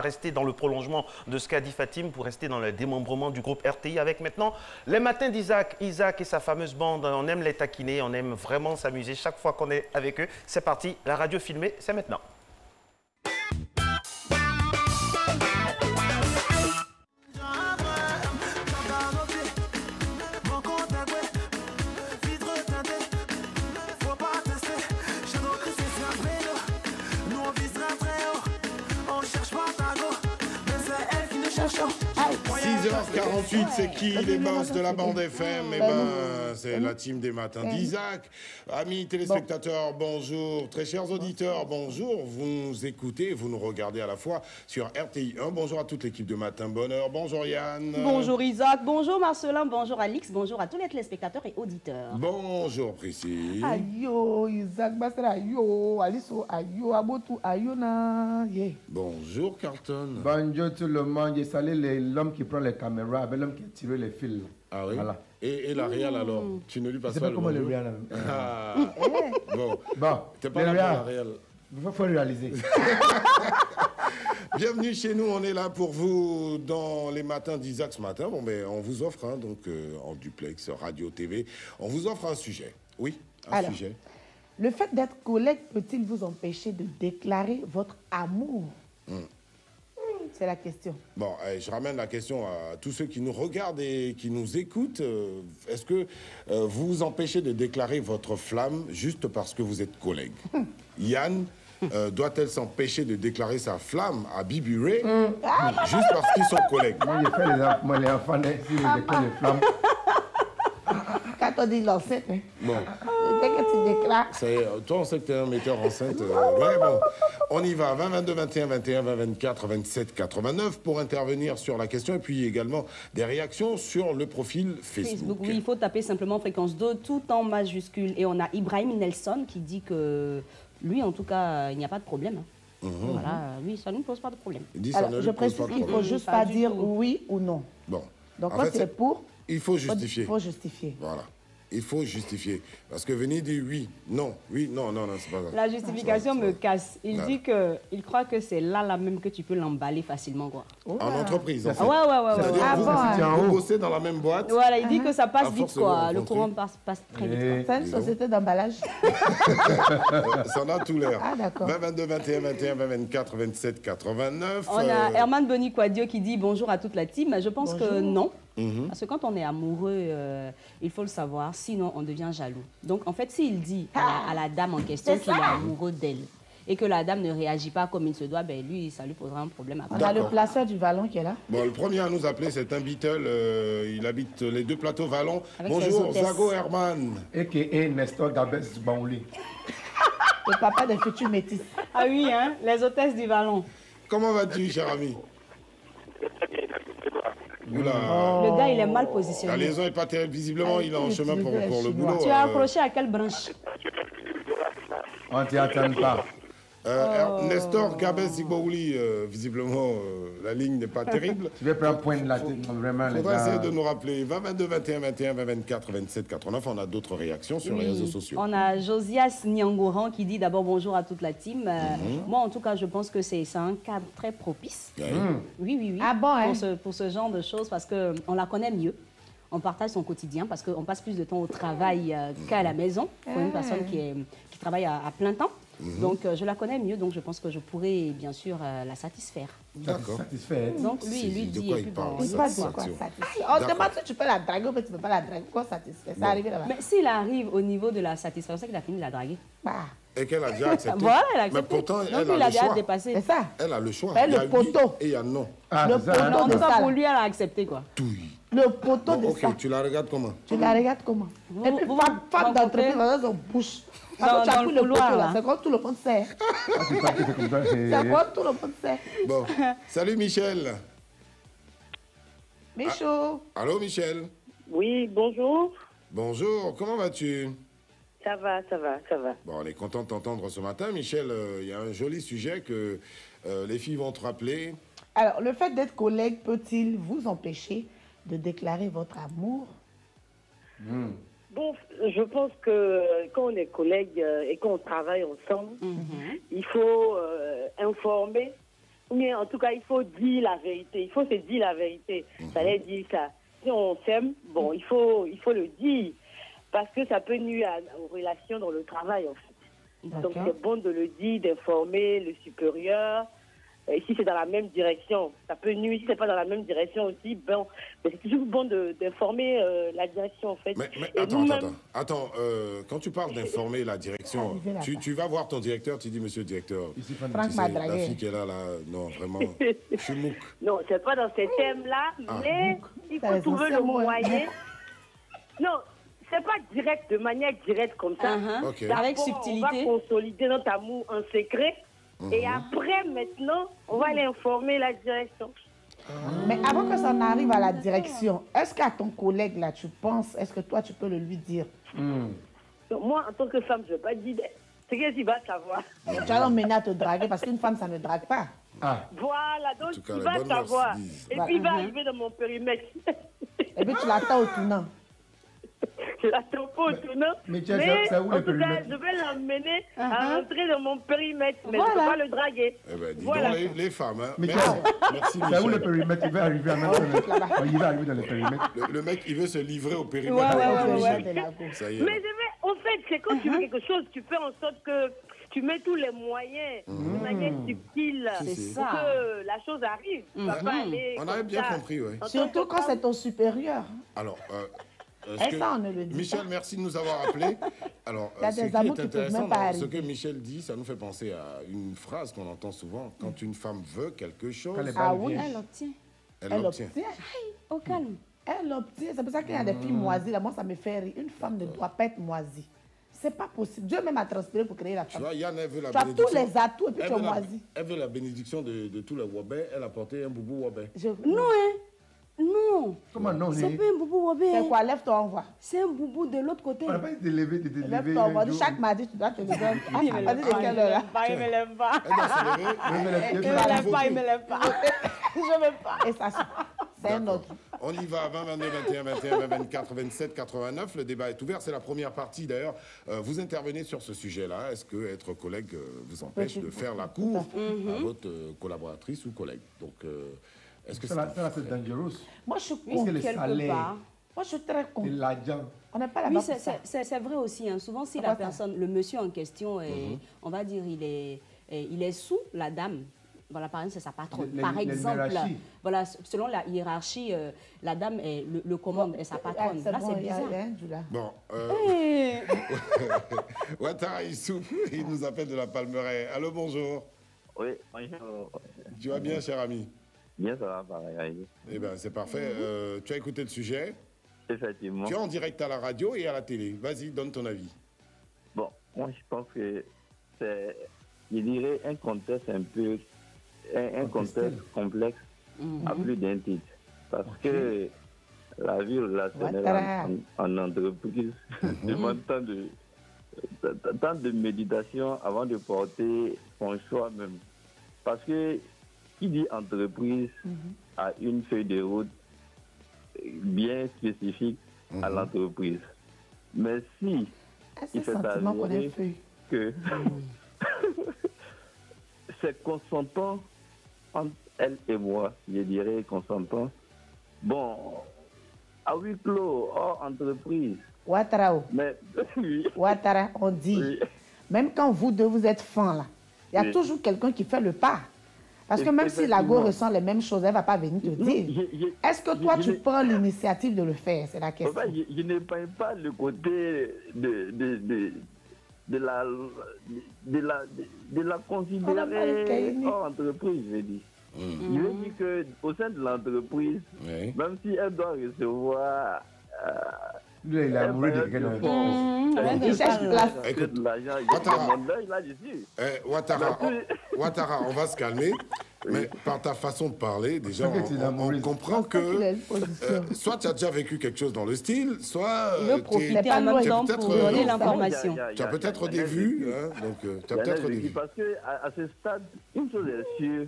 Rester dans le prolongement de ce qu'a dit Fatim pour rester dans le démembrement du groupe RTI avec maintenant les matins d'Isaac. Isaac et sa fameuse bande, on aime les taquiner, on aime vraiment s'amuser chaque fois qu'on est avec eux. C'est parti, la radio filmée, c'est maintenant. H48, c'est qui les boss de la bande FM? Eh ben, c'est la team des matins d'Isaac. Amis téléspectateurs, bonjour. Très chers auditeurs, bonjour. Vous nous écoutez, vous nous regardez à la fois sur RTI 1. Bonjour à toute l'équipe de Matin Bonheur. Bonjour Yann. Bonjour Isaac. Bonjour Marcelin. Bonjour Alix. Bonjour à tous les téléspectateurs et auditeurs. Bonjour Priscille. Ayo, Isaac Basra, ayo, Aliso, ayo, Abotu, ayo na. Bonjour Carlton. Bonjour tout le monde. J'ai salué l'homme qui prend les caméras avec l'homme qui a tiré les fils. Ah oui. Voilà. Et la réal alors? Tu ne lui passes pas le comment le bonjour? réal. Ah. Bon. T'es pas là pour la réal. Il faut réaliser. Bienvenue chez nous, on est là pour vous dans les matins d'Isaac ce matin. Bon, mais on vous offre, en duplex, radio, TV, on vous offre un sujet. Oui, un sujet. Le fait d'être collègue peut-il vous empêcher de déclarer votre amour? C'est la question. Bon, je ramène la question à tous ceux qui nous regardent et qui nous écoutent. Est-ce que vous vous empêchez de déclarer votre flamme juste parce que vous êtes collègue? Yann, doit-elle s'empêcher de déclarer sa flamme à Bibi Ray juste parce qu'ils sont collègues? Moi, j'ai fait les enfants, si je déclare les flammes. Quand on dit l'enceinte, Bon. dès que tu déclares... Toi, on sait que tu es un metteur enceinte. Ouais, bon. On y va. 20 22 21 21 20 24 27 89 pour intervenir sur la question et puis également des réactions sur le profil Facebook. Oui, il faut taper simplement fréquence 2 tout en majuscule. Et on a Ibrahim Nelson qui dit que lui, en tout cas, il n'y a pas de problème. Voilà, lui, ça ne pose pas de problème. Il dit ça Alors, ne je lui pose précise pas de qu'il ne faut problème. juste pas dire oui ou non. Bon. Donc, En quand fait, c'est pour... il faut justifier. Il faut justifier. Voilà. Il faut justifier. Parce que venir dire oui, non, c'est pas ça. La justification me casse. Il Voilà. dit qu'il croit que c'est là même que tu peux l'emballer facilement, quoi. En entreprise, en fait. Ouais. C'est-à-dire Ah bon, vous bossez dans la même boîte. Voilà, il dit que ça passe À vite, force de vous quoi. Le rencontrer. courant passe très vite, quoi. C'est une société d'emballage. Ça en a tout l'air. Ah, d'accord. 20 22 21 21 20 24 27 89. On a Herman Boni Quadio qui dit bonjour à toute la team. Je pense que non. Parce que quand on est amoureux, il faut le savoir, sinon on devient jaloux. Donc en fait, s'il dit à la dame en question qu'il est amoureux d'elle et que la dame ne réagit pas comme il se doit, ben lui, ça lui posera un problème après. On a le placeur du Vallon qui est là. Bon, le premier à nous appeler, c'est un Beatle. Il habite les deux plateaux Vallon. Avec Bonjour, ses hôtesses. Zago Herman. A.K.A. Nestor Gabes Banli. Le papa des futurs métis. Ah oui, hein, les hôtesses du Vallon. Comment vas-tu, cher ami? Oula. Le gars, il est mal La positionné. liaison n'est pas terrible. Visiblement, il est en chemin pour le boulot. Tu as accroché à quelle branche? On ne t'y attend pas. Nestor Gabes Zigbouli, visiblement, la ligne n'est pas terrible. Tu veux prendre point de la tête, vraiment, Il les faudra essayer gars. de nous rappeler. 20 22 21 21 20 24 27 89. On a d'autres réactions sur les réseaux sociaux. On a Josias Nyangoran qui dit d'abord bonjour à toute la team. Moi, en tout cas, je pense que c'est un cadre très propice. Oui. Ah bon, hein? Pour ce genre de choses, parce qu'on la connaît mieux. On partage son quotidien, parce qu'on passe plus de temps au travail qu'à la maison, pour une personne qui travaille à plein temps. Donc, je la connais mieux, donc je pense que je pourrais, bien sûr, la satisfaire. D'accord. Satisfait. Donc, lui, il lui De dit... quoi et il puis parle, bon, Il passe de quoi satisfait. On te demande si tu peux la draguer ou tu ne peux pas la draguer. Pourquoi satisfait? Ça arrive là-bas. Mais s'il arrive au niveau de la satisfaction, c'est qu'il a fini de la draguer. Bah, Et qu'elle a déjà accepté. Voilà, elle a Mais accepté. pourtant, Donc, elle lui, il a a le déjà choix. dépassé. c'est ça. Elle a le choix. Elle, Il y a le oui poteau. et il y a non. Ah, Le c'est ça. poteau En de tout cas, ça. pour lui, elle a accepté, quoi. Le poteau Bon, de ok, ça. tu la regardes comment? Tu la regardes comment? Et puis, vous femme rencontrez- d'entreprise dans son bouche. Parce que tu as dans pris le le couloir, poteau là. là. C'est quand tout le monde sait. Ah, tu parles, c'est comme ça. C'est quand tout le monde sait. Bon. Salut Michel. Michaud. Allô Michel. Oui, bonjour. Bonjour, comment vas-tu? Ça va. Bon, on est content de t'entendre ce matin, Michel. Il y a un joli sujet que les filles vont te rappeler. Alors, le fait d'être collègue peut-il vous empêcher de déclarer votre amour? Bon, je pense que quand on est collègues et qu'on travaille ensemble, il faut informer Mais en tout cas, il faut dire la vérité. Il faut se dire la vérité. Ça veut dire ça. Si on s'aime, bon, il faut le dire. Parce que ça peut nuire aux relations dans le travail, en fait. Donc, c'est bon de le dire, d'informer le supérieur. Et si c'est dans la même direction, ça peut nuire. Si c'est pas dans la même direction aussi, ben, c'est toujours bon d'informer la direction, en fait. Mais attends, quand tu parles d'informer la direction, tu vas voir ton directeur, tu dis, monsieur le directeur, Franck m'a dragué. la fille qui est là, non, vraiment, je suis mouc. Non, c'est pas dans ces thèmes-là, mais il faut trouver le moyen. Non, c'est pas direct, de manière directe comme ça. Avec subtilité. On va consolider notre amour en secret. Et après, maintenant, on va aller informer la direction. Mais avant que ça n'arrive à la direction, est-ce qu'à ton collègue, là, tu penses, est-ce que toi, tu peux le lui dire? Donc, moi, en tant que femme, je ne vais pas dire. C'est qu'est-ce qu'il va savoir. Tu vas l'emmener à te draguer parce qu'une femme, ça ne drague pas. Voilà, donc il va savoir. Et puis, il va arriver dans mon périmètre. Et puis, tu l'attends au tournant. Je l'attends pas au tournant. Mais en tout cas, je vais l'emmener à rentrer dans mon périmètre. Mais je ne peux pas le draguer. Eh ben, dis donc les femmes. Hein. Merci, Michel. C'est où le périmètre? Il va arriver à mettre il va arriver dans le périmètre. Le mec, il veut se livrer au périmètre. Ça y est. Mais en fait, c'est quand tu veux quelque chose, tu fais en sorte que tu mets tous les moyens de manière subtile pour que la chose arrive. On avait bien compris, oui. Surtout quand c'est ton supérieur. Alors, ça, on ne le dit Michel, pas. merci de nous avoir appelés. Alors, Il y a ce des qui amours est qui peuvent intéressant même pas dans ce arriver. que Michel dit, ça nous fait penser à une phrase qu'on entend souvent. Quand une femme veut quelque chose, Elle obtient. elle l'obtient. Au calme. Elle obtient. C'est pour ça qu'il y a des filles moisies. Là, moi, ça me fait rire. Une femme ne doit pas être moisie. C'est pas possible. Dieu même a transpiré pour créer la femme. Tu vois, Yann, elle veut la Tu as bénédiction. tous les atouts et puis tu es moisie. Elle veut la bénédiction de tous les wabais. Elle a porté un boubou wabais. Non, hein. Non. Comment non? C'est pas un boubou wabé. C'est quoi? Lève-toi, on voit. C'est un boubou de l'autre côté. On n'a pas été levé, Lève-toi, on voit. Chaque mardi, tu dois te lever. Vas-y, de quelle heure là? Il me lève pas. Elle doit se lever. Il me lève pas, il me lève pas. Je veux pas. Et ça, c'est un autre. On y va, 20, 22, 21, 21, 20, 24, 27, 89. Le débat est ouvert. C'est la première partie, d'ailleurs. Vous intervenez sur ce sujet-là. Est-ce que être collègue vous empêche de faire la cour à votre collaboratrice ou collègue? Donc, est-ce que c'est dangereux? Moi, je suis contre le salaire. Moi, je suis très contre. Et l'argent. On n'est pas là-bas. Oui, c'est vrai aussi. Hein. Souvent, si la personne, le monsieur en question, on va dire, il est sous la dame. Voilà, par exemple, c'est sa patronne. Par exemple, voilà, selon la hiérarchie, la dame est le commande est sa patronne. Là, c'est bizarre. Bon, Ouattara Issouf, il nous appelle de la Palmeraie. Allô, bonjour. Oui, bonjour. Tu vas bien, cher ami? Bien, ça va, pareil. Eh bien, c'est parfait. Tu as écouté le sujet? Effectivement. Tu es en direct à la radio et à la télé. Vas-y, donne ton avis. Bon, moi, je pense que c'est, je dirais, un contexte un peu... Un contexte complexe à plus d'un titre. Parce que la vie relationnelle en entreprise demande tant de méditation avant de porter son choix même. Parce que qui dit entreprise a une feuille de route bien spécifique à l'entreprise. Mais si il fait avéré que c'est consentant entre elle et moi, je dirais consentant. Bon, à huis clos, hors entreprise. Ouattara, Ouattara, on dit, même quand vous deux vous êtes fins là, il y a toujours quelqu'un qui fait le pas. Parce que même si la go ressent les mêmes choses, elle ne va pas venir te dire. Est-ce que toi, tu prends l'initiative de le faire? C'est la question. Je ne peins pas le côté de la considérer hors entreprise, je veux dire. Je veux dire qu'au sein de l'entreprise, même si elle doit recevoir... Lui, il est amoureux de quelqu'un d'autre. Il cherche place. Écoute, Ouattara, on va se calmer. Mais par ta façon de parler, déjà, on comprend que soit tu as déjà vécu quelque chose dans le style, soit tu as peut-être pour donner l'information. Tu as peut-être des vues. Donc, tu as peut-être des vues. Parce qu'à ce stade, une chose est sûre,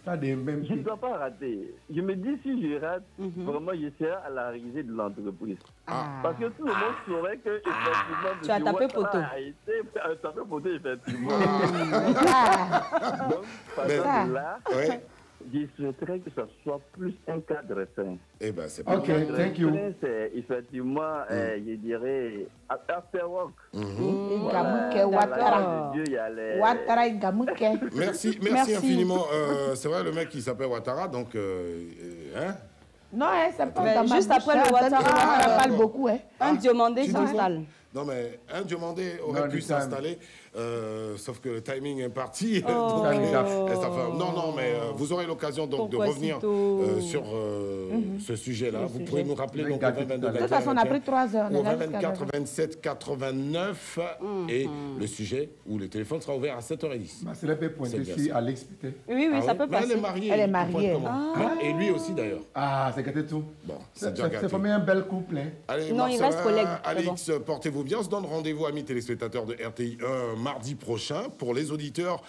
je ne dois pas rater. Je me dis, si je rate, vraiment, je serai à la risée de l'entreprise. Parce que tout le monde saurait que, effectivement, tu as tapé poteau. Tapé poteau, effectivement. Donc, par exemple, là, là, je souhaiterais que ce soit plus un cadre sain. Eh bien, c'est OK, thank you. C'est effectivement, je dirais, after work. Merci infiniment. C'est vrai, le mec, il s'appelle Ouattara, donc... hein? Non, c'est pas juste après le Ouattara, on parle beaucoup. Un Diomandé s'installe. Non, mais un Diomandé aurait pu s'installer, sauf que le timing est parti. Donc, non, mais vous aurez l'occasion donc de revenir sur ce sujet-là. Vous pouvez nous rappeler donc au 22 de toute façon, on a pris 3 heures. Au 24 27 89 et le sujet où le téléphone sera ouvert à 7h10. Marcela peut pointer si Alex peut-être. Oui, ça peut passer. Elle est mariée. Et lui aussi d'ailleurs. Ah, c'est gâté tout. Bon, c'est déjà gâté. C'est formé un bel couple. Allez, non, il reste collègue. Alix, portez-vous bien. On se donne rendez-vous, amis téléspectateurs de RTI 1, mardi prochain. Pour les auditeurs,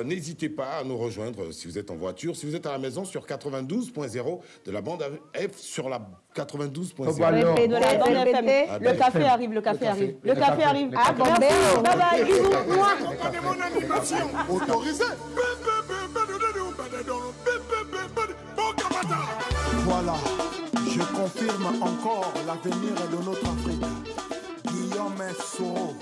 n'hésitez pas à nous rejoindre si vous êtes en voiture, si vous êtes à la maison sur 92.0 de la bande F sur la 92.0. Le café arrive, le café arrive. Le café arrive. Ah, bon, bye bye, bisous. Mon animation autorisée. Voilà, je confirme encore l'avenir de notre Afrique. Guillaume Soro.